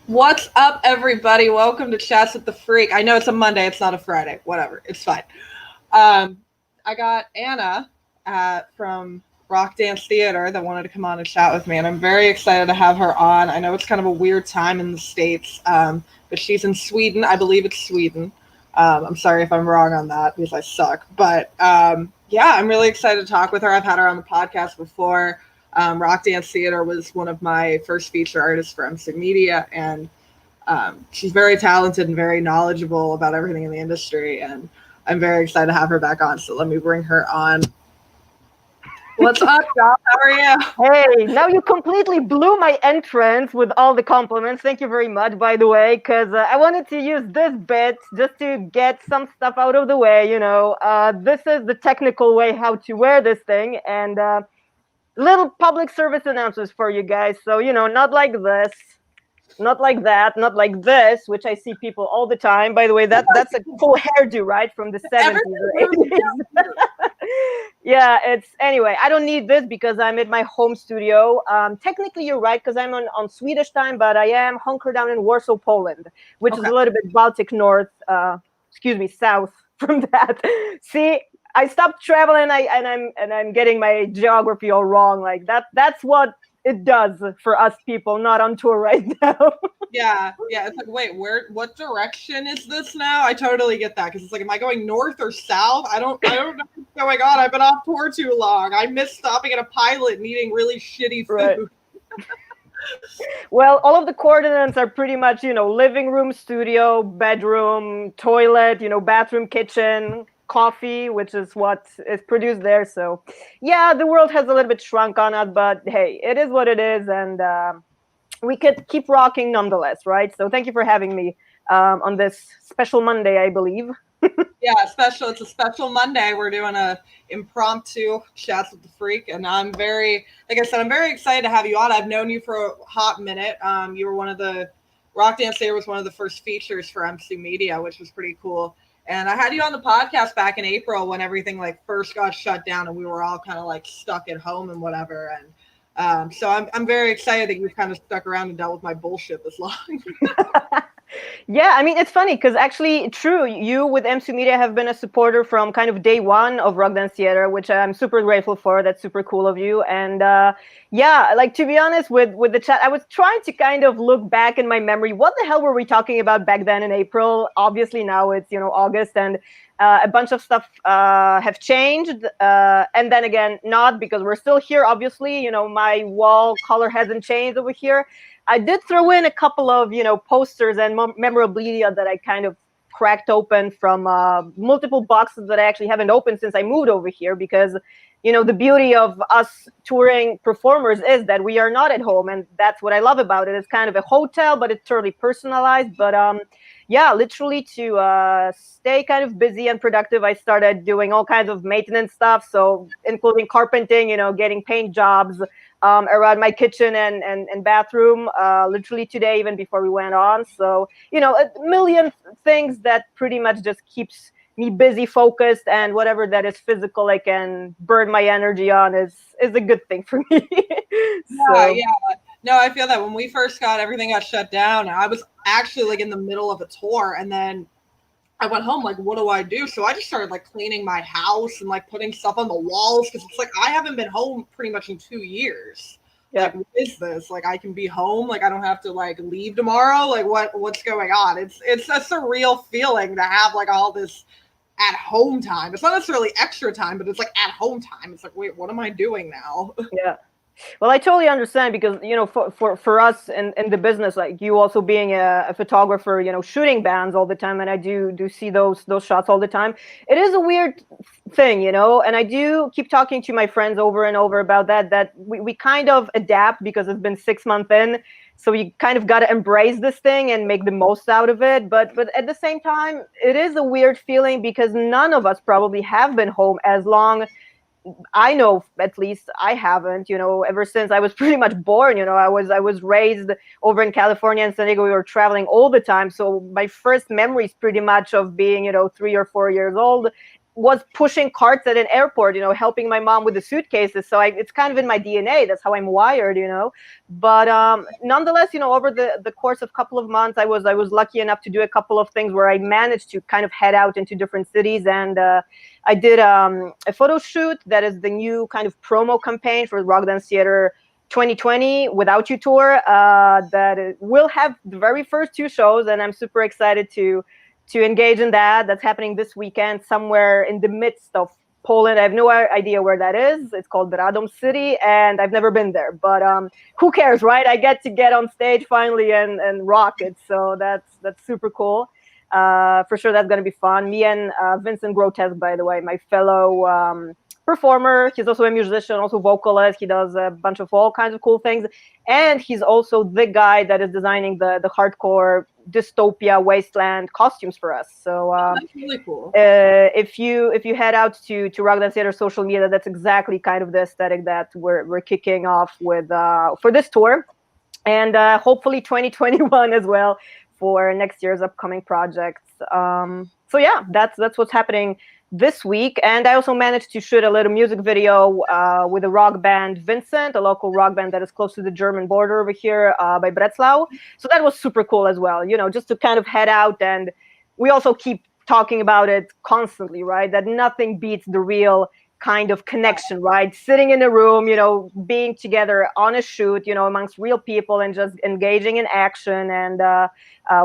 What's up, everybody? Welcome to Chats with the Freak. I know it's a Monday, it's not a Friday. Whatever, it's fine. Um, I got Anna from Rock Dance Theater that wanted to come on and chat with me, and I'm very excited to have her on. I know it's kind of a weird time in the States, but she's in Sweden. I believe it's Sweden. I'm sorry if I'm wrong on that because I suck. But yeah, I'm really excited to talk with her. I've had her on the podcast before. Rock Dance Theater was one of my first feature artists for MC Media, and she's very talented and very knowledgeable about everything in the industry. And I'm very excited to have her back on. So let me bring her on. What's up, John? How are you? Hey, now you completely blew my entrance with all the compliments. Thank you very much, by the way, because I wanted to use this bit just to get some stuff out of the way. This is the technical way how to wear this thing, and little public service announcements for you guys. So, not like this, not like that, not like this, which I see people all the time. By the way, that's a cool hairdo, right, from the 70s or 80s. Yeah, anyway, I don't need this because I'm at my home studio. Technically, you're right, because I'm on Swedish time, but I am hunkered down in Warsaw, Poland, which is a little bit Baltic North, south from that. See, I stopped traveling, and I'm getting my geography all wrong. Like that's what it does for us people not on tour right now. Yeah. It's like, wait, what direction is this now? I totally get that because it's like, am I going north or south? I don't know what's going on. I've been off tour too long. I miss stopping at a pilot and eating really shitty food. Right. Well, all of the coordinates are pretty much, living room, studio, bedroom, toilet, bathroom, kitchen, coffee, which is what is produced there. So, yeah, the world has a little bit shrunk on us, but hey, it is what it is, and we could keep rocking nonetheless, right? So, thank you for having me on this special Monday, I believe. Yeah, special. It's a special Monday. We're doing a impromptu chats with the freak, and I'm very, like I said, I'm very excited to have you on. I've known you for a hot minute. You were one of the Rock Dance Theater was one of the first features for MC Media, which was pretty cool. And I had you on the podcast back in April when everything like first got shut down, and we were all kind of like stuck at home and whatever. And so I'm very excited that you've kind of stuck around and dealt with my bullshit this long. Yeah, I mean, it's funny because actually, true, you with MC Media have been a supporter from kind of day one of Rock Dance Theater, which I'm super grateful for. That's super cool of you. And yeah, like to be honest, with the chat, I was trying to kind of look back in my memory. What the hell were we talking about back then in April? Obviously, now it's August, and a bunch of stuff have changed. And then again, not because we're still here. Obviously, my wall color hasn't changed over here. I did throw in a couple of, posters and memorabilia that I kind of cracked open from multiple boxes that I actually haven't opened since I moved over here because, the beauty of us touring performers is that we are not at home. And that's what I love about it. It's kind of a hotel, but it's totally personalized. But yeah, literally to stay kind of busy and productive, I started doing all kinds of maintenance stuff. So including carpenting, getting paint jobs, around my kitchen and bathroom, literally today, even before we went on. So, a million things that pretty much just keeps me busy, focused, and whatever that is physical I can burn my energy on is a good thing for me. Yeah. No, I feel that when we first everything got shut down, I was actually like in the middle of a tour, and then I went home like, what do I do? So I just started like cleaning my house and like putting stuff on the walls because it's like I haven't been home pretty much in 2 years. Yeah. Like, what is this? Like, I can be home. Like, I don't have to like leave tomorrow. Like, what's going on? It's a surreal feeling to have like all this at home time. It's not necessarily extra time, but it's like at home time. It's like, wait, what am I doing now? Yeah. Well, I totally understand because, for us in the business, like you also being a photographer, shooting bands all the time. And I do see those shots all the time. It is a weird thing, and I do keep talking to my friends over and over about that we kind of adapt because it's been 6 months in. So you kind of got to embrace this thing and make the most out of it. But at the same time, it is a weird feeling because none of us probably have been home as long. I know, at least I haven't, ever since I was pretty much born. I was raised over in California and San Diego. We were traveling all the time. So my first memories pretty much of being, 3 or 4 years old was pushing carts at an airport, helping my mom with the suitcases. So it's kind of in my DNA. That's how I'm wired, But nonetheless, over the course of a couple of months, I was lucky enough to do a couple of things where I managed to kind of head out into different cities. And I did a photo shoot that is the new kind of promo campaign for Rock Dance Theater 2020 Without You tour that will have the very first 2 shows, and I'm super excited to engage in that. That's happening this weekend somewhere in the midst of Poland. I have no idea where that is. It's called Radom City, and I've never been there. But who cares, right? I get to get on stage finally and rock it. So that's super cool. For sure, that's going to be fun. Me and Vincent Grotesque, by the way, my fellow performer. He's also a musician, also vocalist. He does a bunch of all kinds of cool things. And he's also the guy that is designing the hardcore dystopia wasteland costumes for us. So that's really cool. If you head out to Rock Dance Theater social media, that's exactly kind of the aesthetic that we're kicking off with for this tour, and hopefully 2021 as well for next year's upcoming projects. So yeah, that's what's happening this week. And I also managed to shoot a little music video with a rock band, Vincent, a local rock band that is close to the German border over here by Breslau. So that was super cool as well, just to kind of head out. And we also keep talking about it constantly, right? That nothing beats the real kind of connection, right? Sitting in a room, being together on a shoot, amongst real people and just engaging in action. And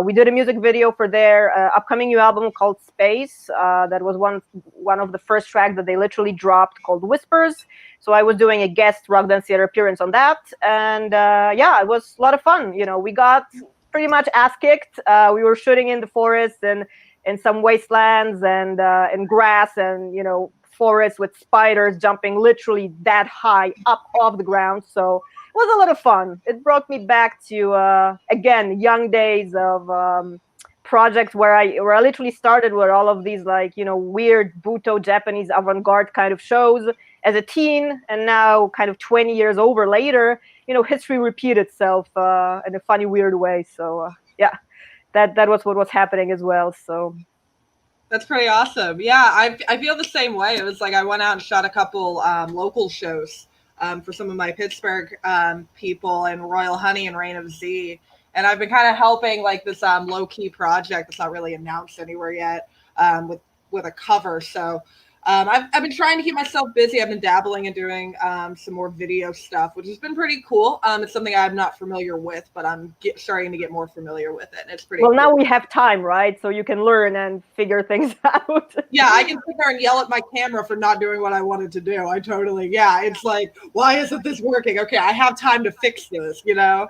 we did a music video for their upcoming new album called Space. That was one of the first tracks that they literally dropped, called Whispers. So I was doing a guest Rock Dance Theater appearance on that. And yeah, it was a lot of fun. We got pretty much ass kicked. We were shooting in the forest and in some wastelands and in grass and, forests with spiders jumping literally that high up off the ground. So it was a lot of fun. It brought me back to, again, young days of projects where I literally started with all of these weird Buto Japanese avant-garde kind of shows as a teen, and now kind of 20 years over later, history repeated itself in a funny, weird way. So yeah, that was what was happening as well. So that's pretty awesome. Yeah, I feel the same way. It was like I went out and shot a couple local shows for some of my Pittsburgh people and Royal Honey and Reign of Z. And I've been kind of helping this low-key project that's not really announced anywhere yet with a cover. So I've been trying to keep myself busy. I've been dabbling and doing some more video stuff, which has been pretty cool. It's something I'm not familiar with, but I'm starting to get more familiar with it. And it's pretty well, cool. Now we have time, right? So you can learn and figure things out. Yeah, I can sit there and yell at my camera for not doing what I wanted to do. It's like, why isn't this working? Okay, I have time to fix this, Yeah.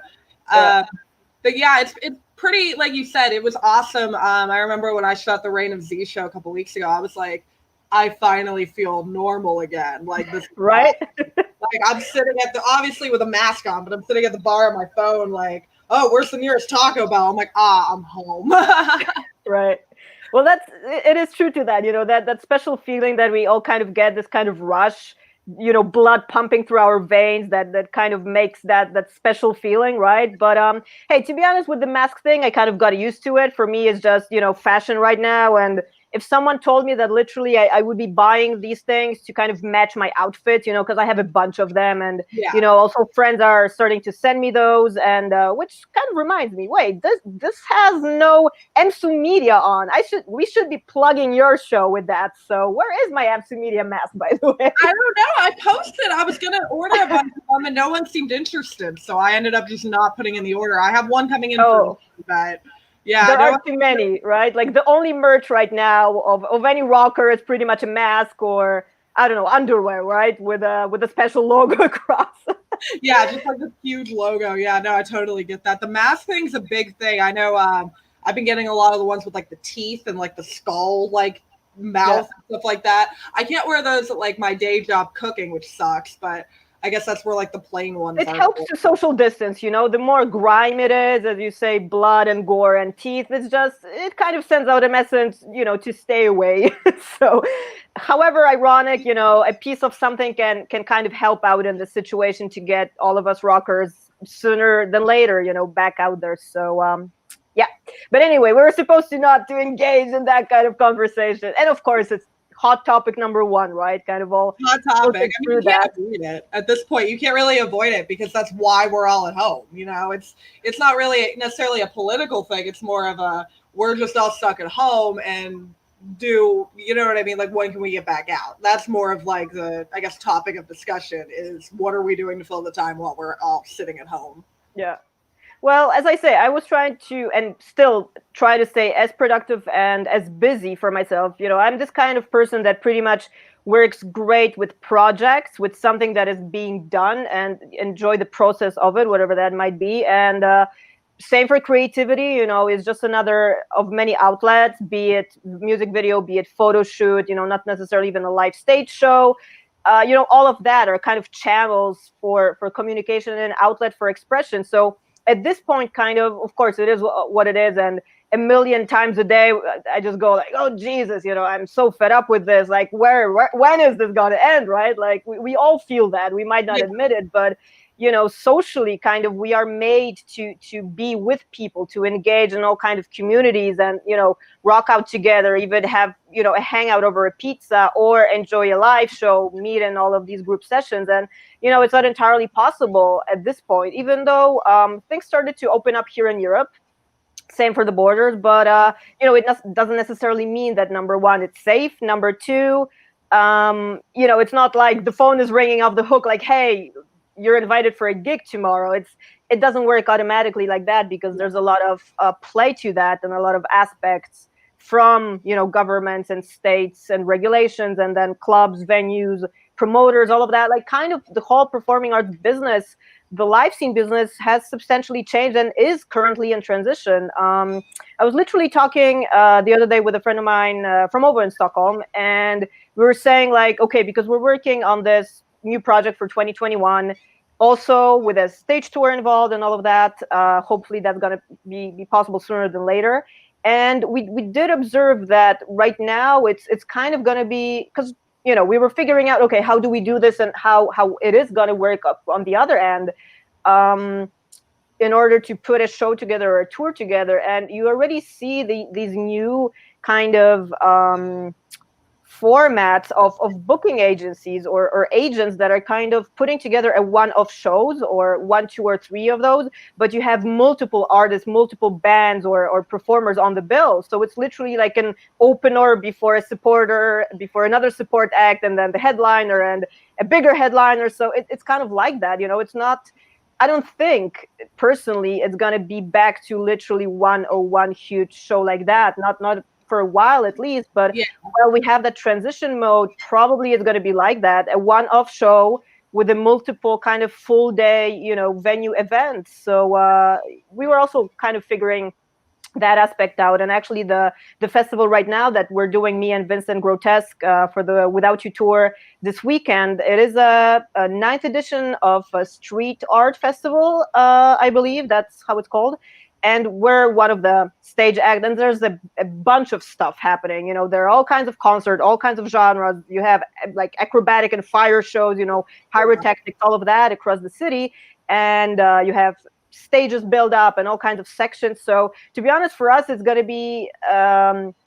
But yeah, it's pretty, like you said, it was awesome. I remember when I shot the Reign of Z show a couple weeks ago, I was like, I finally feel normal again. Like this, right? Like I'm sitting obviously with a mask on, but I'm sitting at the bar on my phone, like, oh, where's the nearest Taco Bell? I'm like, I'm home. Right. Well, it is true to that, that special feeling that we all kind of get, this kind of rush, blood pumping through our veins, that kind of makes that special feeling, right? But hey, to be honest, with the mask thing, I kind of got used to it. For me, it's just, fashion right now. And if someone told me that literally I would be buying these things to kind of match my outfit, because I have a bunch of them, and also friends are starting to send me those, and which kind of reminds me, wait, this has no EMSU Media on. We should be plugging your show with that. So where is my EMSU Media mask, by the way? I don't know. I posted. I was gonna order a bunch of them, and no one seemed interested, so I ended up just not putting in the order. I have one coming in for me, but. Yeah, there are too many, right? Like the only merch right now of any rocker is pretty much a mask or, I don't know, underwear, right? With a special logo across. Yeah, just like this huge logo. Yeah, no, I totally get that. The mask thing's a big thing. I know I've been getting a lot of the ones with the teeth and the skull mouth and stuff like that. I can't wear those at my day job cooking, which sucks, but I guess that's where the plain ones are. It helps to social distance, the more grime it is, as you say, blood and gore and teeth, it kind of sends out a message, to stay away. So, however ironic, a piece of something can kind of help out in the situation to get all of us rockers sooner than later, back out there. So, yeah. But anyway, we were supposed to not to engage in that kind of conversation. And of course, it's hot topic number one, right? Kind of all hot topic. filtered I mean, through you can't that. avoid it at this point. You can't really avoid it because that's why we're all at home. You know, it's not really necessarily a political thing. It's more of a we're just all stuck at home and do you know what I mean? Like when can we get back out? That's more of like the I guess topic of discussion is what are we doing to fill the time while we're all sitting at home? Yeah. Well, as I say, I was trying to and still try to stay as productive and as busy for myself. You know, I'm this kind of person that pretty much works great with projects, with something that is being done and enjoy the process of it, whatever that might be. And same for creativity, you know, is just another of many outlets, be it music video, be it photo shoot, you know, not necessarily even a live stage show. You know, all of that are kind of channels for communication and an outlet for expression. So at this point, kind of course, it is what it is, and a million times a day, I just go like, oh Jesus, you know, I'm so fed up with this. Like, where when is this gonna end, right? Like, we all feel that. We might not admit it, but you know, socially, kind of, we are made to be with people, to engage in all kind of communities, and you know, rock out together, even have you know a hangout over a pizza, or enjoy a live show, meet in all of these group sessions, and you know, it's not entirely possible at this point, even though things started to open up here in Europe. Same for the borders, but you know, it doesn't necessarily mean that number one, it's safe. Number two, you know, it's not like the phone is ringing off the hook, like, hey, you're invited for a gig tomorrow. It doesn't work automatically like that because there's a lot of play to that and a lot of aspects from you know governments and states and regulations and then clubs, venues, promoters, all of that. Like kind of the whole performing arts business, the live scene business has substantially changed and is currently in transition. I was literally talking the other day with a friend of mine from over in Stockholm, and we were saying like, okay, because we're working on this new project for 2021, also with a stage tour involved and all of that. Hopefully, that's going to be possible sooner than later. And we did observe that right now it's kind of going to be because you know we were figuring out, okay, how do we do this and how it is going to work up on the other end, um, in order to put a show together or a tour together. And you already see these new kind of formats of booking agencies or agents that are kind of putting together a one-off shows or one, two, or three of those, but you have multiple artists, multiple bands or performers on the bill. So it's literally like an opener before a supporter, before another support act, and then the headliner and a bigger headliner. So it's kind of like that, you know. It's not, I don't think personally it's going to be back to literally one huge show like that, not for a while at least. But Yeah. while we have that transition mode, probably it's going to be like that, a one-off show with a multiple kind of full day, you know, venue events. So we were also kind of figuring that aspect out. And actually the festival right now that we're doing, me and Vincent Grotesque, for the Without You tour this weekend, it is a ninth edition of a street art festival, I believe that's how it's called. And we're one of the stage acts, and there's a bunch of stuff happening. You know, there are all kinds of concerts, all kinds of genres. You have like acrobatic and fire shows, you know, pyrotechnics, all of that across the city. And you have stages build up and all kinds of sections. So to be honest, for us, it's going to be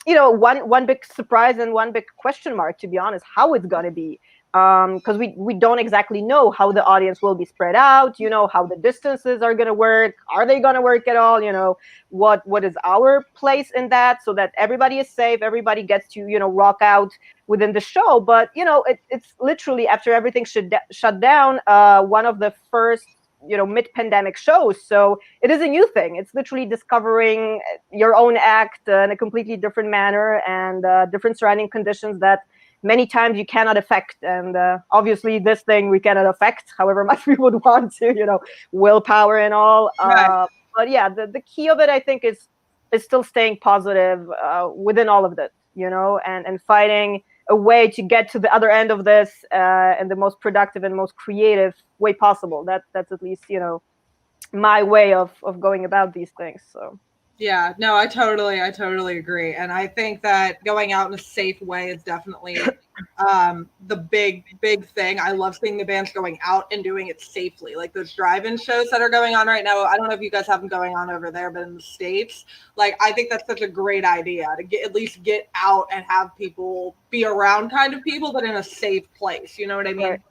you know, one big surprise and one big question mark, to be honest, how it's going to be, because we don't exactly know how the audience will be spread out, you know, how the distances are going to work, are they going to work at all, you know, what is our place in that, so that everybody is safe, everybody gets to, you know, rock out within the show. But you know, it's literally after everything shut down, one of the first, you know, mid-pandemic shows. So it is a new thing. It's literally discovering your own act in a completely different manner, and different surrounding conditions that many times you cannot affect. And obviously this thing we cannot affect, however much we would want to, you know, willpower and all. Right. But yeah, the key of it, I think, is still staying positive within all of this, you know, and finding a way to get to the other end of this in the most productive and most creative way possible. That's at least, you know, my way of going about these things. So Yeah, no, I totally agree. And I think that going out in a safe way is definitely the big thing. I love seeing the bands going out and doing it safely. Like those drive-in shows that are going on right now. I don't know if you guys have them going on over there, but in the States, like I think that's such a great idea to get at least get out and have people be around kind of people, but in a safe place. You know what I Right. mean?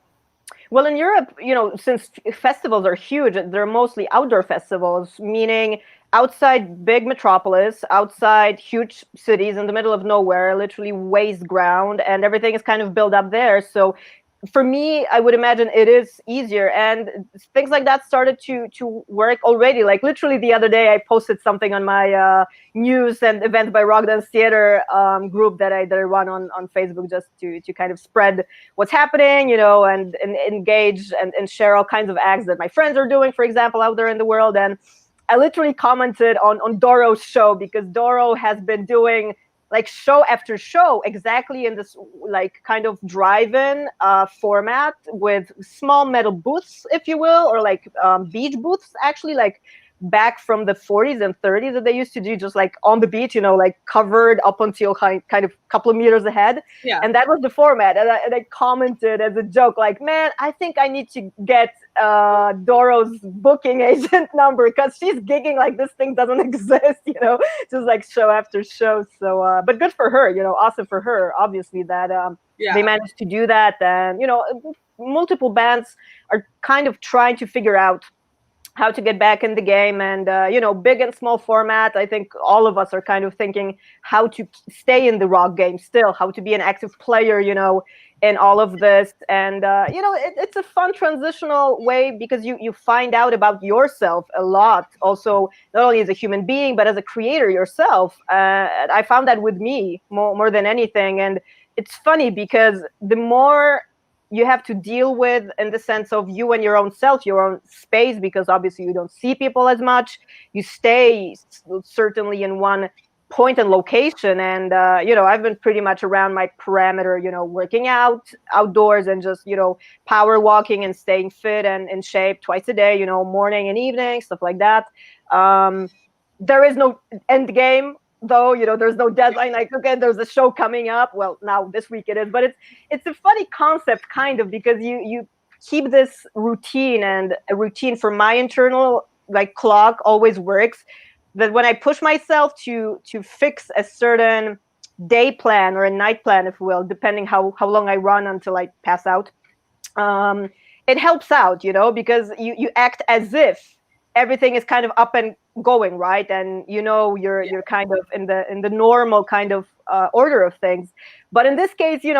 Well, in Europe, since festivals are huge, they're mostly outdoor festivals, meaning outside big metropolis, outside huge cities in the middle of nowhere, literally waste ground, and everything is kind of built up there. So for me, I would imagine it is easier, and things like that started to work already. Like literally the other day, I posted something on my news and events by Rock Dance Theater group that I run on Facebook, just to kind of spread what's happening, and engage and share all kinds of acts that my friends are doing, for example, out there in the world. And I literally commented on Doro's show, because Doro has been doing like show after show exactly in this like kind of drive-in format, with small metal booths, if you will, or like beach booths, actually, like back from the 40s and 30s, that they used to do, just like on the beach, like covered up until kind of couple of meters ahead. Yeah. And that was the format. And I commented as a joke, like, man, I think I need to get Doro's booking agent number, because she's gigging like this thing doesn't exist, just like show after show. So, but good for her, awesome for her, obviously, that Yeah. they managed to do that. And, multiple bands are kind of trying to figure out how to get back in the game. And big and small format, I think all of us are kind of thinking how to stay in the rock game still, how to be an active player, in all of this. And it's a fun transitional way, because you find out about yourself a lot, also, not only as a human being but as a creator yourself. I found that with me more than anything. And it's funny, because the more you have to deal with, in the sense of you and your own self, your own space, because obviously you don't see people as much, you stay certainly in one point and location. And I've been pretty much around my parameter, working out outdoors, and just power walking and staying fit and in shape twice a day, morning and evening, stuff like that. There is no end game, though. There's no deadline, like, okay, there's a show coming up, well, now this week it is. But it's a funny concept, kind of, because you keep this routine, and a routine for my internal like clock always works, that when I push myself to fix a certain day plan or a night plan, if you will, depending how long I run until I pass out, um, it helps out, because you act as if everything is kind of up and going, right? And you're kind of in the normal kind of order of things. But in this case, you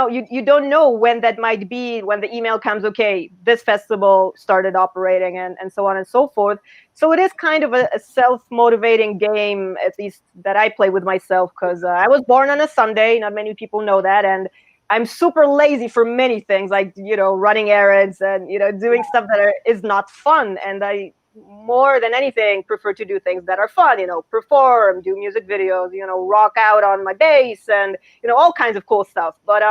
don't know when that might be, when the email comes, okay, this festival started operating, and so on and so forth. So it is kind of a self-motivating game, at least that I play with myself, because I was born on a Sunday. Not many people know that. And I'm super lazy for many things, like, running errands and, doing stuff that is not fun. And I, more than anything, prefer to do things that are fun, perform, do music videos, rock out on my bass, and, all kinds of cool stuff. But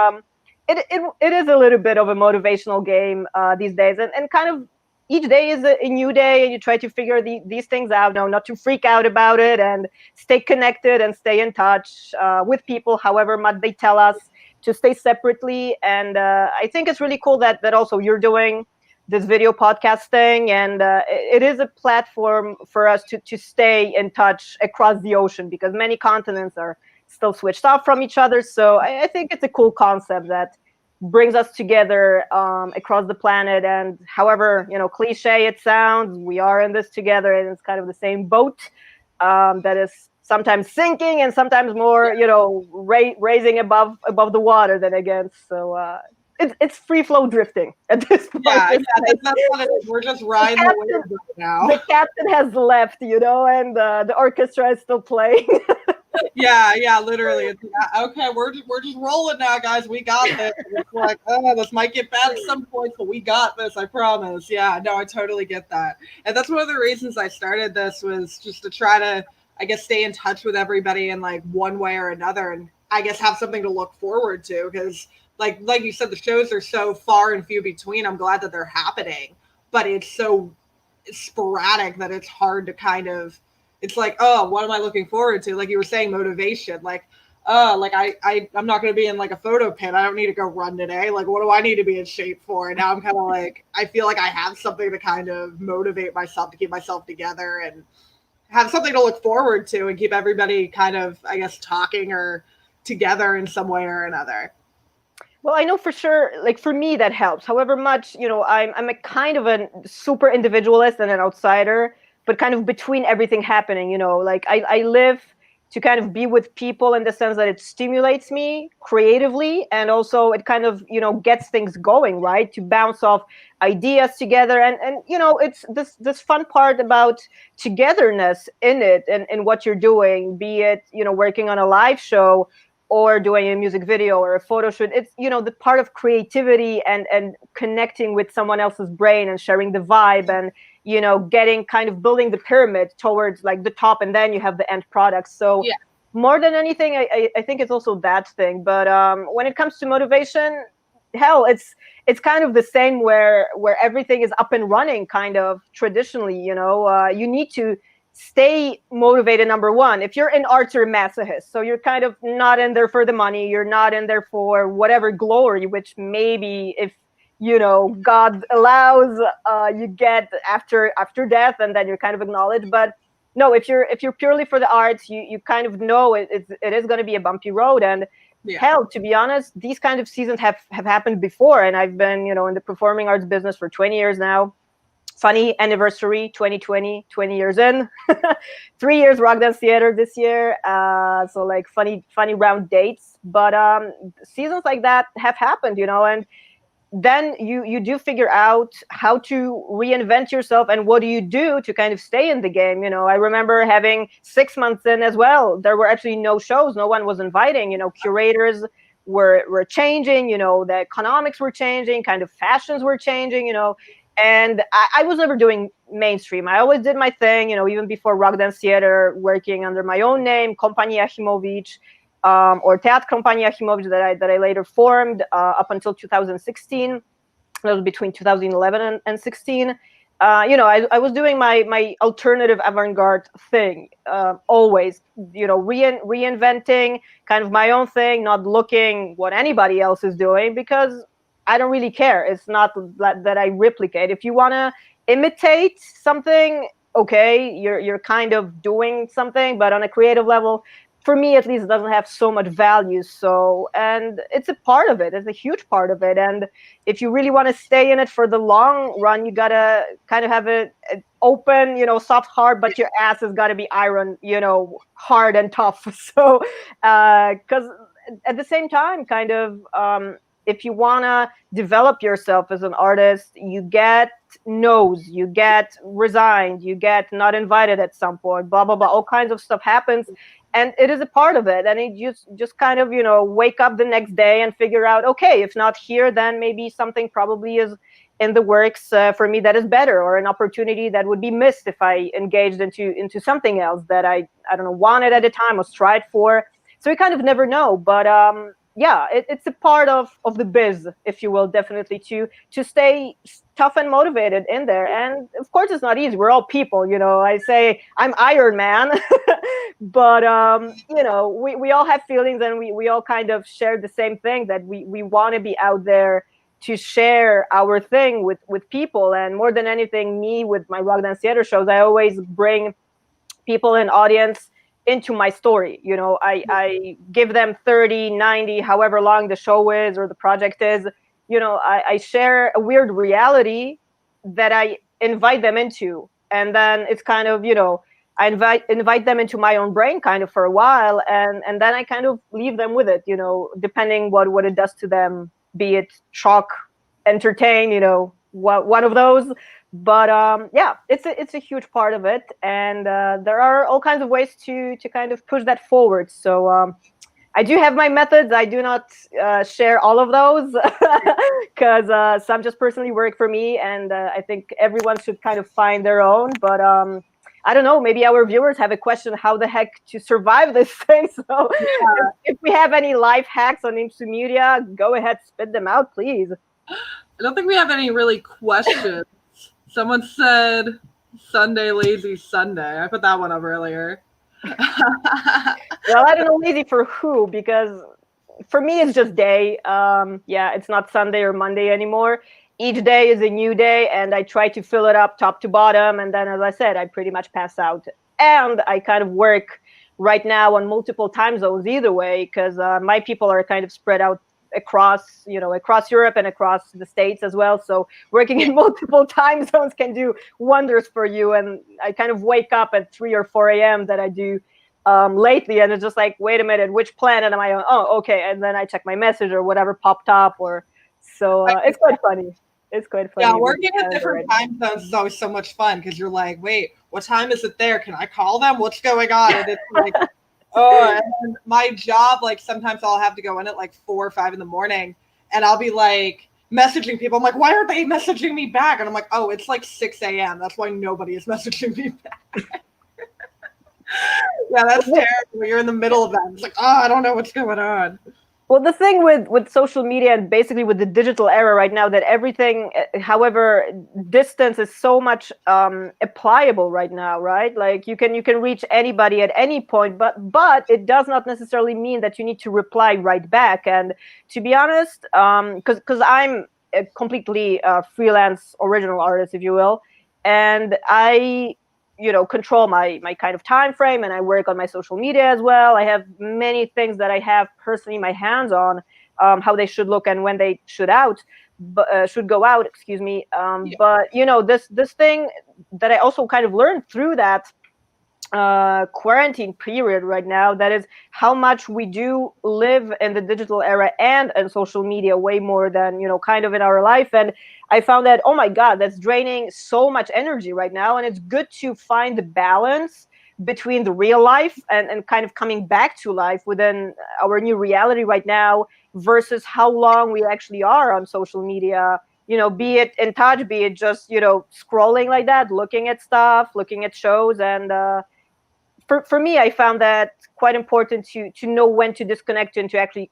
it is a little bit of a motivational game these days. And kind of each day is a new day, and you try to figure these things out, not to freak out about it, and stay connected and stay in touch with people, however much they tell us to stay separately. And I think it's really cool that also you're doing this video podcast thing. And it is a platform for us to stay in touch across the ocean, because many continents are still switched off from each other. So I think it's a cool concept that brings us together across the planet. And however, cliche it sounds, we are in this together, and it's kind of the same boat that is sometimes sinking and sometimes more, raising above the water than against. So it's free flow drifting at this point. Yeah, that's what it is. We're just riding the wave right now. The captain has left, and the orchestra is still playing. Yeah, literally. It's okay, we're just rolling now, guys. We got this. And it's like, oh, this might get bad at some point, but we got this, I promise. Yeah, no, I totally get that. And that's one of the reasons I started this, was just to try to, I guess, stay in touch with everybody in like one way or another, and I guess have something to look forward to, because like you said, the shows are so far and few between. I'm glad that they're happening, but it's so sporadic that it's hard to kind of it's like, oh, what am I looking forward to? Like you were saying, motivation. Like, like I'm not going to be in like a photo pit. I don't need to go run today. Like, what do I need to be in shape for? And now I'm kind of like, I feel like I have something to kind of motivate myself, to keep myself together and have something to look forward to, and keep everybody kind of, I guess, talking or together in some way or another. Well, I know for sure, like for me, that helps. However much, I'm a kind of a super individualist and an outsider, but kind of between everything happening, like I live to kind of be with people in the sense that it stimulates me creatively, and also it kind of, gets things going, right? To bounce off ideas together. And it's this fun part about togetherness in it, and what you're doing, be it, working on a live show or doing a music video or a photo shoot. It's, the part of creativity and connecting with someone else's brain and sharing the vibe, and getting kind of building the pyramid towards like the top, and then you have the end product. So Yeah. more than anything, I think it's also that thing. But when it comes to motivation, hell, it's kind of the same where everything is up and running kind of traditionally. You need to stay motivated. Number one, if you're in arts, you're a masochist, so you're kind of not in there for the money, you're not in there for whatever glory, which maybe, if God allows, you get after death, and then you're kind of acknowledged. But no, if you're purely for the arts, you kind of know it is going to be a bumpy road. And Yeah. hell, to be honest, these kind of seasons have happened before, and I've been in the performing arts business for 20 years now. Funny anniversary, 2020, 20 years in. 3 years rock dance theater this year. So like funny round dates. But seasons like that have happened, and then you do figure out how to reinvent yourself, and what do you do to kind of stay in the game. I remember having 6 months in as well, there were actually no shows, no one was inviting. Curators were changing, the economics were changing, kind of fashions were changing, and I was never doing mainstream. I always did my thing, even before rock dance theater, working under my own name, Kompania Achimowicz, or Teatr Kompania Achimowicz, that I later formed up until 2016. That was between 2011 and 16. I was doing my alternative avant-garde thing, always, reinventing kind of my own thing, not looking what anybody else is doing, because I don't really care. It's not that I replicate. If you want to imitate something, okay, you're kind of doing something, but on a creative level, for me at least, it doesn't have so much value. So, and it's a part of it. It's a huge part of it. And if you really want to stay in it for the long run, you gotta kind of have an open, soft heart, but your ass has got to be iron, hard and tough. So, because at the same time, kind of, if you want to develop yourself as an artist, you get no's, you get resigned, you get not invited at some point, blah, blah, blah. All kinds of stuff happens. And it is a part of it. And it just kind of, wake up the next day and figure out, okay, if not here, then maybe something probably is in the works for me that is better, or an opportunity that would be missed if I engaged into something else that I don't know, wanted at the time or strived for. So we kind of never know. But yeah, it's a part of the biz, if you will, definitely, to stay tough and motivated in there. And of course, it's not easy. We're all people, I say I'm Iron Man, but we all have feelings, and we all kind of share the same thing, that we want to be out there to share our thing with people. And more than anything, me, with my rock dance theater shows, I always bring people in audience into my story. I give them 30, 90, however long the show is or the project is. I share a weird reality that I invite them into, and then it's kind of, I invite them into my own brain kind of for a while, and then I kind of leave them with it, depending what it does to them, be it shock, entertain, one of those. But yeah, it's a huge part of it, and there are all kinds of ways to kind of push that forward. So I do have my methods. I do not share all of those, because some just personally work for me, and I think everyone should kind of find their own. But I don't know, maybe our viewers have a question, how the heck to survive this thing. So if we have any life hacks on Imsu Media, go ahead, spit them out, please. I don't think we have any really questions. Someone said, Sunday, lazy Sunday. I put that one up earlier. Well, I don't know lazy for who, because for me it's just day. Yeah, it's not Sunday or Monday anymore. Each day is a new day, and I try to fill it up top to bottom. And then, as I said, I pretty much pass out. And I kind of work right now on multiple time zones either way, because my people are kind of spread out across, across Europe and across the States as well. So working in multiple time zones can do wonders for you. And I kind of wake up at 3 or 4 a.m. that I do lately, and it's just like, wait a minute, which planet am I on? Oh, okay. And then I check my message or whatever popped up, or so it's quite funny. It's quite Yeah, funny. working with different time zones is always so much fun because you're like, wait, what time is it there? Can I call them? What's going on? And it's like, oh, and my job, like sometimes I'll have to go in at like 4 or 5 in the morning, and I'll be like messaging people. I'm like, why aren't they messaging me back? And I'm like, oh, it's like 6 a.m. That's why nobody is messaging me back. Yeah, that's terrible. You're in the middle of that. It's like, oh, I don't know what's going on. Well, the thing with social media and basically with the digital era right now, that everything, however, distance is so much applicable right now, right? Like you can reach anybody at any point, but it does not necessarily mean that you need to reply right back. And to be honest, because I'm a completely freelance original artist, if you will, and I control my kind of time frame, and I work on my social media as well. I have many things that I have personally my hands on, how they should look and when they should go out, excuse me. Yeah. But this thing that I also kind of learned through that quarantine period right now, that is how much we do live in the digital era and in social media way more than kind of in our life. And I found that, oh my god, that's draining so much energy right now, and it's good to find the balance between the real life and kind of coming back to life within our new reality right now, versus how long we actually are on social media, be it in touch, be it just scrolling like that, looking at stuff, looking at shows. And for me, I found that quite important to know when to disconnect and to actually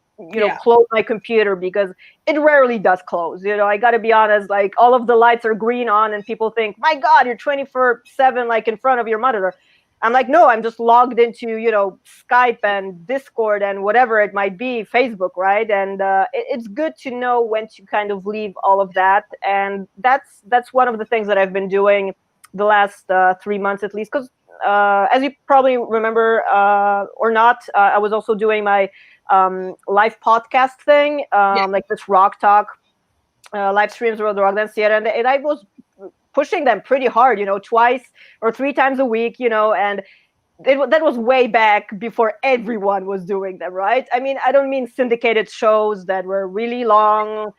close my computer, because it rarely does close. I got to be honest, like all of the lights are green on and people think, my god, you're 24/7 like in front of your monitor. I'm like, no, I'm just logged into Skype and Discord and whatever it might be, Facebook, right? And it's good to know when to kind of leave all of that. And that's one of the things that I've been doing the last 3 months at least, because as you probably remember or not, I was also doing my live podcast thing, like this rock talk live streams with Rock Dance Theater, and I was pushing them pretty hard, twice or 3 times a week, and that was way back before everyone was doing them, right? I mean, I don't mean syndicated shows that were really long,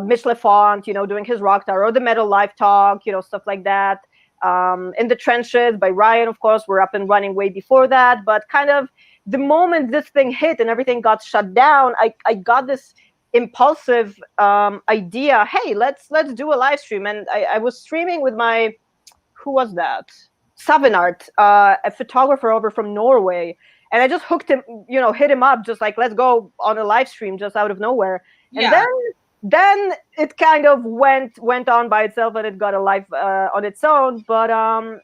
Mitch Lafont, doing his rock talk, or the Metal Live Talk, stuff like that. In the Trenches by Ryan, of course, we're up and running way before that. But kind of the moment this thing hit and everything got shut down, I got this impulsive idea. Hey, let's do a live stream. And I was streaming with my, who was that? Savinart, a photographer over from Norway. And I just hooked him, hit him up, just like, let's go on a live stream just out of nowhere. And then it kind of went on by itself, and it got a life on its own. But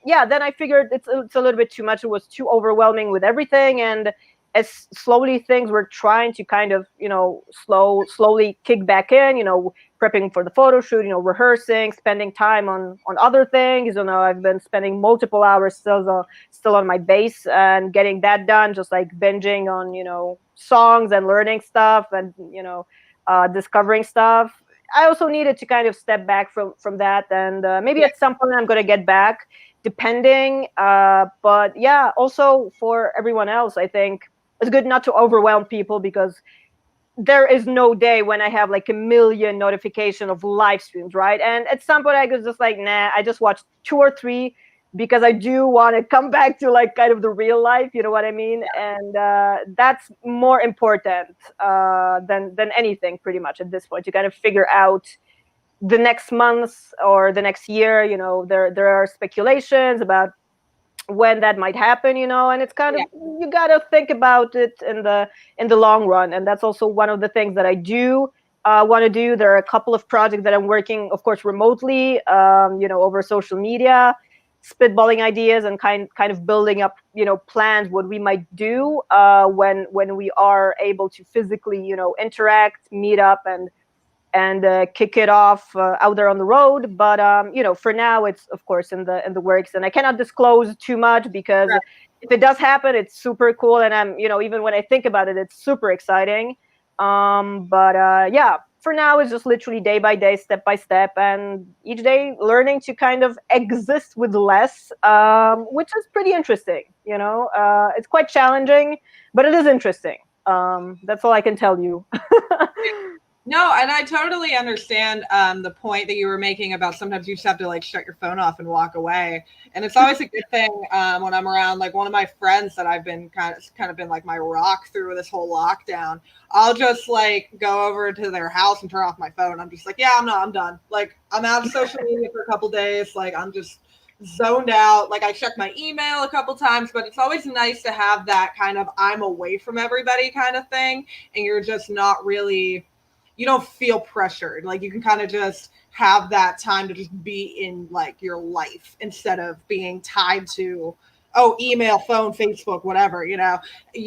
then I figured it's a little bit too much. It was too overwhelming with everything. And as slowly things were trying to kind of, slowly kick back in, prepping for the photo shoot, rehearsing, spending time on other things. I've been spending multiple hours still on my bass and getting that done, just like binging on, songs and learning stuff and, discovering stuff. I also needed to kind of step back from that, and maybe at some point I'm going to get back, depending. But yeah, also for everyone else, I think it's good not to overwhelm people, because there is no day when I have like a million notification of live streams, right? And at some point I was just like, nah, I just watched 2 or 3, because I do want to come back to like kind of the real life, you know what I mean? And that's more important than anything, pretty much at this point. You kind of figure out the next month or the next year. There are speculations about when that might happen, and it's kind of, you got to think about it in the long run. And that's also one of the things that I do want to do. There are a couple of projects that I'm working, of course, remotely, over social media. spitballing ideas and kind of building up, plans what we might do when we are able to physically, interact, meet up, and kick it off out there on the road. But for now, it's of course in the works, and I cannot disclose too much because Right. if it does happen, it's super cool, and I'm even when I think about it, it's super exciting. But yeah, for now, it's just literally day by day, step by step, and each day learning to kind of exist with less, which is pretty interesting. It's quite challenging, but it is interesting. That's all I can tell you. No, and I totally understand the point that you were making about sometimes you just have to like shut your phone off and walk away. And it's always a good thing when I'm around like one of my friends that I've been kind of been like my rock through this whole lockdown. I'll just like go over to their house and turn off my phone. I'm just like, yeah, I'm done. Like I'm out of social media for a couple days. Like I'm just zoned out. Like I check my email a couple times, but it's always nice to have that kind of I'm away from everybody kind of thing, and you're just not really, you don't feel pressured. Like you can kind of just have that time to just be in like your life instead of being tied to, oh, email, phone, Facebook, whatever. You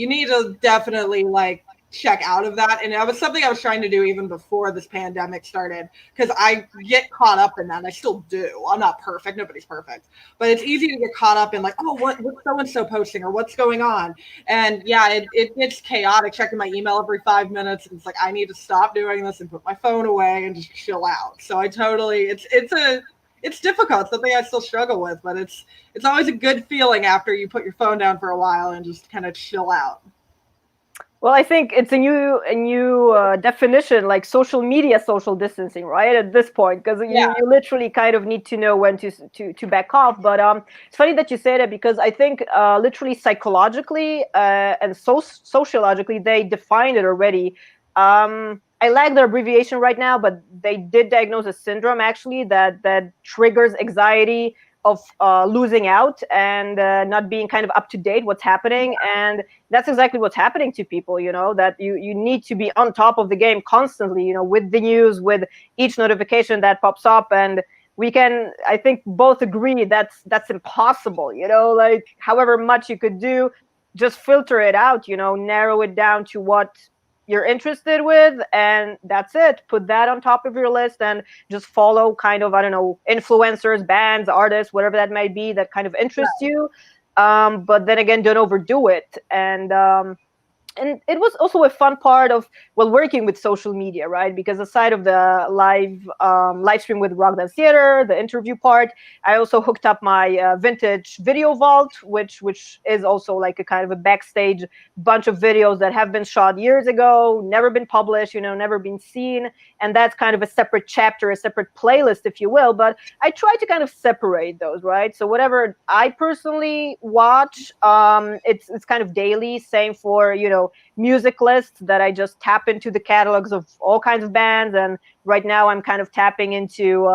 need to definitely like check out of that. And that was something I was trying to do even before this pandemic started, because I get caught up in that. And I still do. I'm not perfect. Nobody's perfect. But it's easy to get caught up in like, oh, what's so-and-so posting or what's going on? And yeah, it gets chaotic checking my email every 5 minutes. And it's like, I need to stop doing this and put my phone away and just chill out. So I totally, it's difficult. It's something I still struggle with, but it's always a good feeling after you put your phone down for a while and just kind of chill out. Well, I think it's a new definition, like social media social distancing, right? At this point, because Yeah. you literally kind of need to know when to back off. But it's funny that you say that because I think literally psychologically and sociologically they defined it already. I lack the abbreviation right now, but they did diagnose a syndrome actually that triggers anxiety of losing out and not being kind of up to date what's happening. And that's exactly what's happening to people, that you need to be on top of the game constantly, with the news, with each notification that pops up. And we can, I think, both agree that's impossible, like however much you could do, just filter it out, narrow it down to what you're interested with, and that's it. Put that on top of your list and just follow kind of, I don't know, influencers, bands, artists, whatever that might be that kind of interests you. But then again, don't overdo it. And it was also a fun part of working with social media, right? Because aside of the live stream with Rock Dance Theater, the interview part, I also hooked up my vintage video vault, which is also like a kind of a backstage bunch of videos that have been shot years ago, never been published, never been seen, and that's kind of a separate chapter, a separate playlist, if you will. But I try to kind of separate those, right? So whatever I personally watch, it's kind of daily. Same for music lists that I just tap into the catalogs of all kinds of bands. And right now I'm kind of tapping into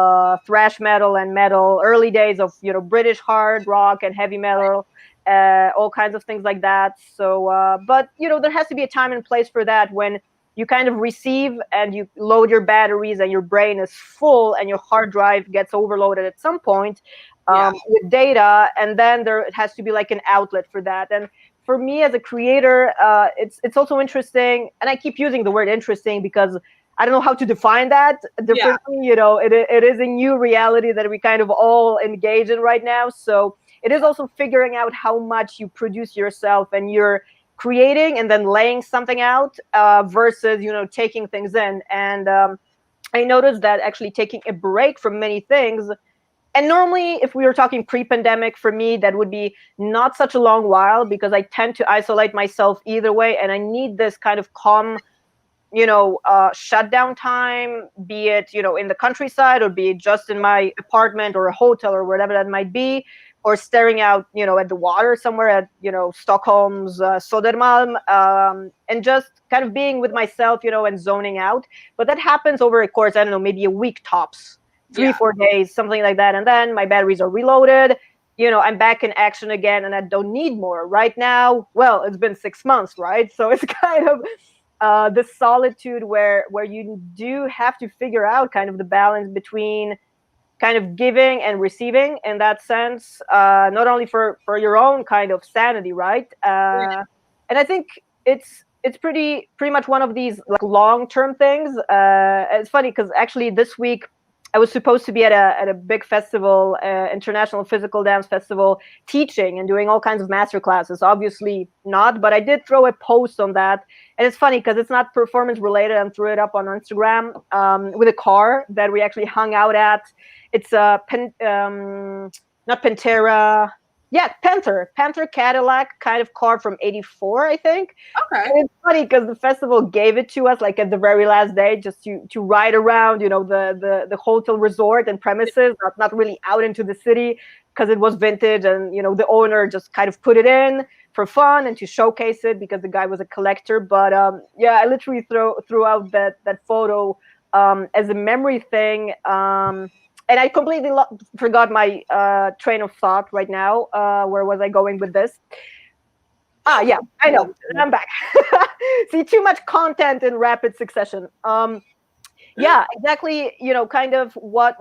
thrash metal and metal, early days of British hard rock and heavy metal, all kinds of things like that. So but there has to be a time and place for that, when you kind of receive and you load your batteries and your brain is full and your hard drive gets overloaded at some point with data, and then there has to be like an outlet for that. And for me as a creator, it's also interesting, and I keep using the word interesting because I don't know how to define that differently. It is a new reality that we kind of all engage in right now. So it is also figuring out how much you produce yourself and you're creating and then laying something out versus taking things in. And I noticed that actually taking a break from many things, and normally if we were talking pre-pandemic, for me that would be not such a long while, because I tend to isolate myself either way, and I need this kind of calm shutdown time, be it in the countryside, or be it just in my apartment or a hotel or whatever that might be, or staring out at the water somewhere at Stockholm's Södermalm, and just kind of being with myself and zoning out. But that happens over a course, I don't know, maybe a week tops, 3-4 days, something like that, and then my batteries are reloaded. I'm back in action again, and I don't need more right now. Well, it's been 6 months, right? So it's kind of the solitude where you do have to figure out kind of the balance between kind of giving and receiving in that sense, not only for your own kind of sanity, right? And I think it's pretty much one of these like long-term things. It's funny because actually this week I was supposed to be at a big festival, international physical dance festival, teaching and doing all kinds of master classes. Obviously not, but I did throw a post on that. And it's funny because it's not performance related, and threw it up on Instagram with a car that we actually hung out at. It's a not Pantera. Yeah, Panther Cadillac kind of car from '84, I think. Okay. And it's funny because the festival gave it to us like at the very last day, just to ride around, the hotel resort and premises, not really out into the city, because it was vintage, and the owner just kind of put it in for fun and to showcase it because the guy was a collector. But yeah, I literally threw out that photo as a memory thing. And I completely forgot my train of thought right now. Where was I going with this? Yeah, I know. I'm back. See, too much content in rapid succession. Yeah, exactly. Kind of what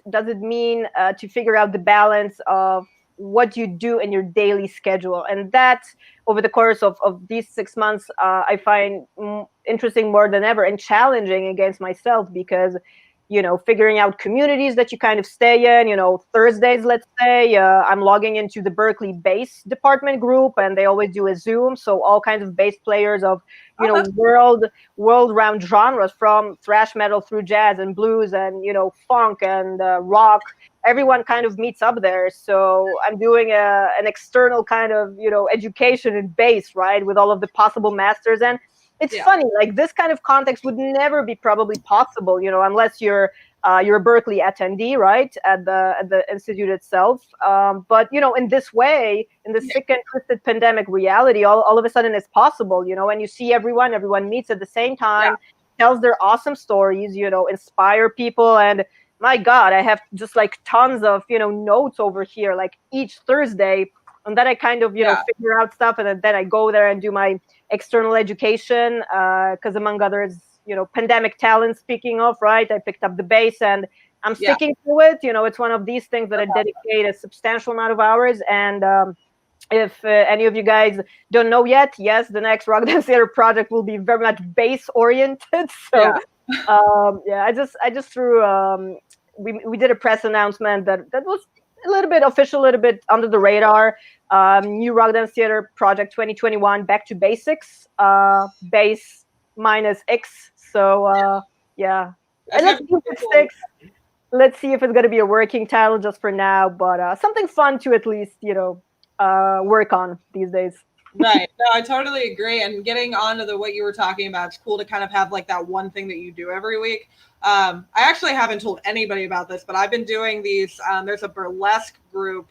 does it mean to figure out the balance of what you do in your daily schedule, and that over the course of these 6 months, I find interesting more than ever, and challenging against myself, because figuring out communities that you kind of stay in. Thursdays, let's say, I'm logging into the Berkeley bass department group, and they always do a Zoom. So all kinds of bass players of, world round genres, from thrash metal through jazz and blues and, funk and rock. Everyone kind of meets up there. So I'm doing an external kind of, education in bass, right, with all of the possible masters. And it's funny, like this kind of context would never be probably possible, unless you're a Berkeley attendee, right, at the institute itself. But in this way, in the sick and twisted pandemic reality, all of a sudden it's possible, and you see everyone meets at the same time, tells their awesome stories, inspire people. And my God, I have just like tons of notes over here, like each Thursday. And then I kind of figure out stuff, and then I go there and do my external education, because among others, pandemic talent, speaking of, right, I picked up the bass and I'm sticking to it. It's one of these things that I dedicate a substantial amount of hours. And if any of you guys don't know yet, yes, the next Rock Dance Theater project will be very much bass oriented. So I just threw we did a press announcement that was a little bit official, a little bit under the radar. New Rock Dance Theater Project 2021, Back to Basics, bass minus X. So yeah, and let's see if it sticks. Let's see if it's going to be a working title just for now, but something fun to at least work on these days. Right. No, I totally agree. And getting on to what you were talking about, it's cool to kind of have like that one thing that you do every week. I actually haven't told anybody about this, but I've been doing these. There's a burlesque group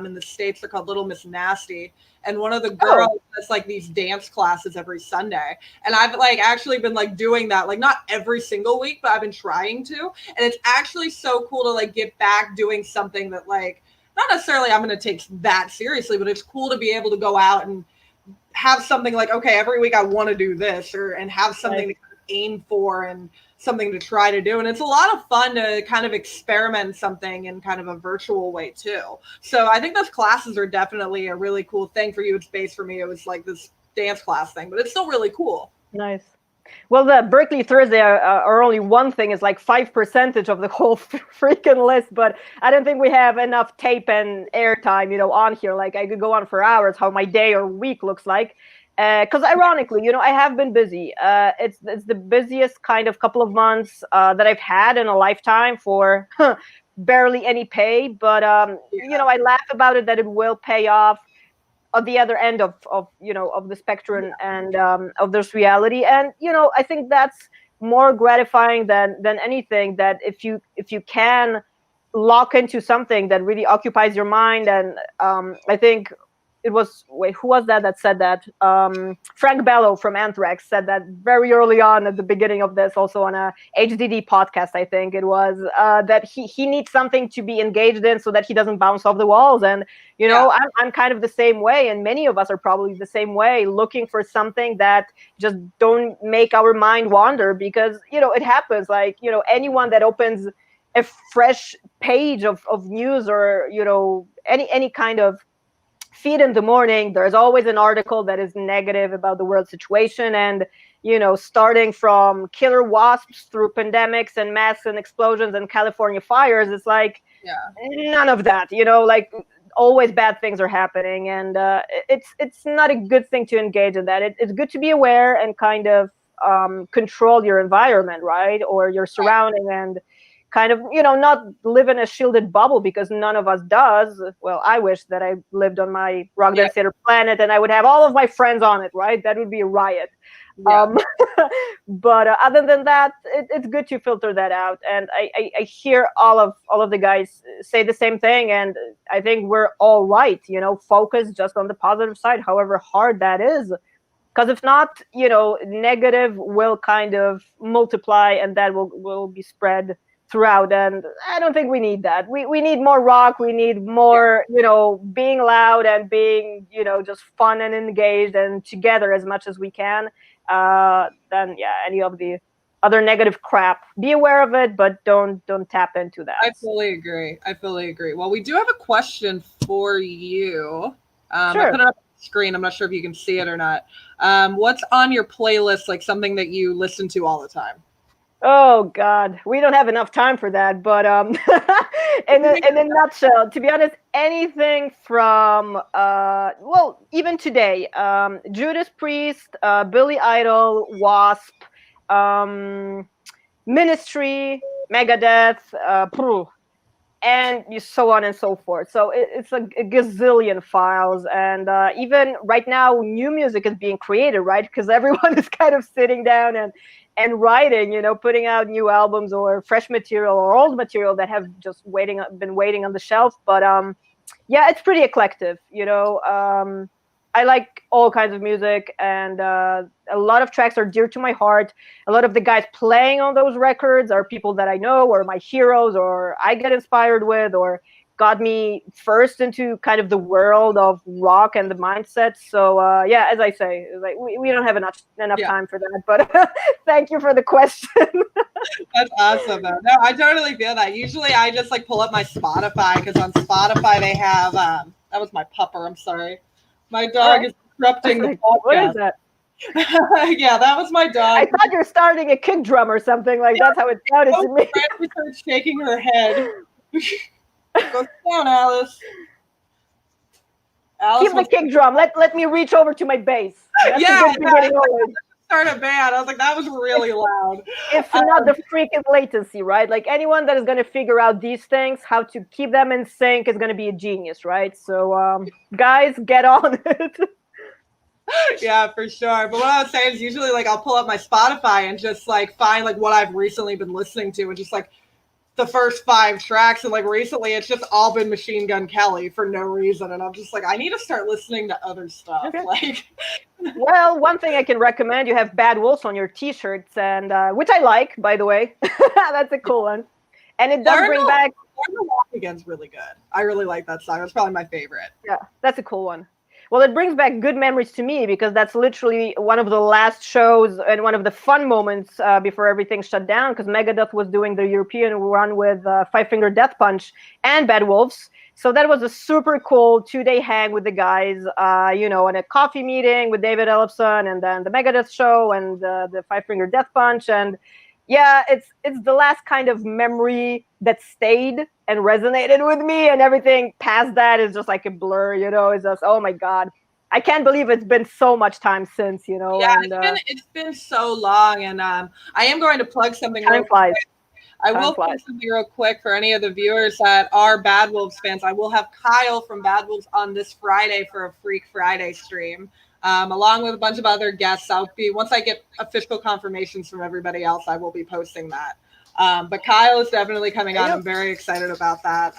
in the States. They're called Little Miss Nasty. And one of the girls does like these dance classes every Sunday. And I've like actually been like doing that, like not every single week, but I've been trying to. And it's actually so cool to like get back doing something that like, not necessarily I'm going to take that seriously, but it's cool to be able to go out and have something like, okay, every week I want to do this, and have something to kind of aim for and something to try to do. And it's a lot of fun to kind of experiment something in kind of a virtual way too. So I think those classes are definitely a really cool thing for you. It's based for me. It was like this dance class thing, but it's still really cool. Nice. Well, the Berkeley Thursday are only one thing. It's like 5% of the whole freaking list, but I don't think we have enough tape and airtime, on here. Like I could go on for hours how my day or week looks like. Because ironically, I have been busy. It's the busiest kind of couple of months that I've had in a lifetime for barely any pay. But I laugh about it that it will pay off at the other end of the spectrum and of this reality. And I think that's more gratifying than anything, that if you can lock into something that really occupies your mind. And I think it was, who was that said that? Frank Bello from Anthrax said that very early on at the beginning of this, also on a HDD podcast, I think it was, that he needs something to be engaged in so that he doesn't bounce off the walls. And, I'm kind of the same way. And many of us are probably the same way, looking for something that just don't make our mind wander, because, it happens. Like, anyone that opens a fresh page of news, or any kind of feed in the morning, there's always an article that is negative about the world situation. And starting from killer wasps through pandemics and mass and explosions and California fires, it's like none of that. Like always bad things are happening, and it's not a good thing to engage in that. It's good to be aware and kind of control your environment, right, or your surrounding, and kind of not live in a shielded bubble, because none of us does. Well, I wish that I lived on my Rock Dance Theater planet and I would have all of my friends on it, right? That would be a riot. But other than that, it's good to filter that out. And I hear all of the guys say the same thing, and I think we're all right. Focus just on the positive side, however hard that is. Because if not, negative will kind of multiply, and that will be spread throughout. And I don't think we need that. We need more rock. We need more, being loud and being, just fun and engaged and together as much as we can. Then any of the other negative crap, be aware of it, but don't tap into that. I fully agree. Well, we do have a question for you. Sure. I put it up on the screen. I'm not sure if you can see it or not. What's on your playlist, like something that you listen to all the time? Oh God, we don't have enough time for that. But in a nutshell, to be honest, anything from even today, Judas Priest, Billy Idol, Wasp, Ministry, Megadeth, and so on and so forth. So it's a gazillion files, and even right now, new music is being created, right? Because everyone is kind of sitting down and writing, putting out new albums or fresh material or old material that have just been waiting on the shelf. But it's pretty eclectic. I like all kinds of music, and a lot of tracks are dear to my heart. A lot of the guys playing on those records are people that I know, or my heroes, or I get inspired with, or got me first into kind of the world of rock and the mindset. So as I say, like we don't have enough time for that. But thank you for the question. That's awesome, though. No, I totally feel that. Usually, I just like pull up my Spotify, because on Spotify they have that was my pupper. I'm sorry. My dog is disrupting the podcast. What is that? Yeah, that was my dog. I thought you're starting a kick drum or something. Like that's how it sounded to me. She started shaking her head. Go down, Alice. Keep the kick drum. Let me reach over to my bass. That's a good beginning always. Start a band. I was like, that was really loud. If not the freaking latency, right? Like anyone that is going to figure out these things, how to keep them in sync, is going to be a genius, right? So, guys, get on it. Yeah, for sure. But what I was saying is usually like I'll pull up my Spotify and just like find like what I've recently been listening to, and just like the first 5 tracks. And like recently it's just all been Machine Gun Kelly for no reason. And I'm just like, I need to start listening to other stuff. Okay. Like, well, one thing I can recommend, you have Bad Wolves on your t-shirts, and which I like, by the way. That's a cool one. And it does bring back... Learn to Walk Again's really good. I really like that song. That's probably my favorite. Yeah, that's a cool one. Well, it brings back good memories to me, because that's literally one of the last shows and one of the fun moments before everything shut down, because Megadeth was doing the European run with Five Finger Death Punch and Bad Wolves. So that was a super cool 2-day hang with the guys, and a coffee meeting with David Ellefson, and then the Megadeth show and the Five Finger Death Punch. And yeah, it's the last kind of memory that stayed and resonated with me, and everything past that is just like a blur. It's just, oh my God, I can't believe it's been so much time since. Yeah, and, it's been so long, and I am going to plug something. Time flies. I will plug something real quick for any of the viewers that are Bad Wolves fans. I will have Kyle from Bad Wolves on this Friday for a Freak Friday stream. Along with a bunch of other guests. Once I get official confirmations from everybody else, I will be posting that. But Kyle is definitely coming on. I'm very excited about that.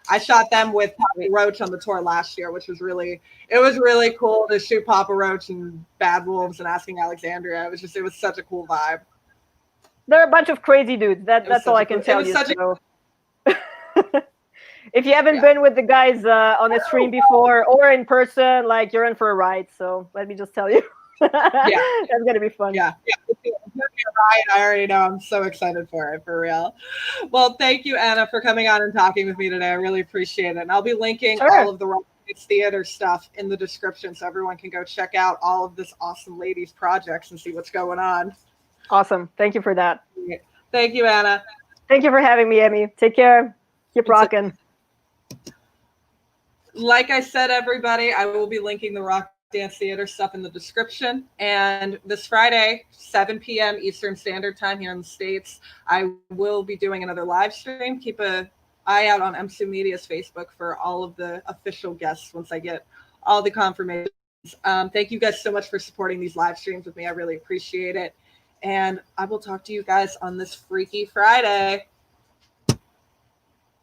I shot them with Papa Roach on the tour last year, which was really cool to shoot Papa Roach and Bad Wolves and Asking Alexandria. It was such a cool vibe. They're a bunch of crazy dudes. That's all I can tell you. If you haven't been with the guys on the stream before or in person, like, you're in for a ride. So let me just tell you, that's gonna be fun. Yeah, I already know. I'm so excited for it, for real. Well, thank you, Anna, for coming on and talking with me today. I really appreciate it. And I'll be linking all of the Rock Dance Theater stuff in the description so everyone can go check out all of this awesome ladies' projects and see what's going on. Awesome. Thank you for that. Thank you, Anna. Thank you for having me, Emmy. Take care. Keep rocking. Like I said, everybody, I will be linking the Rock Dance Theater stuff in the description. And this Friday, 7 p.m. Eastern Standard Time here in the States, I will be doing another live stream. Keep an eye out on MSU Media's Facebook for all of the official guests once I get all the confirmations. Thank you guys so much for supporting these live streams with me. I really appreciate it. And I will talk to you guys on this Freaky Friday.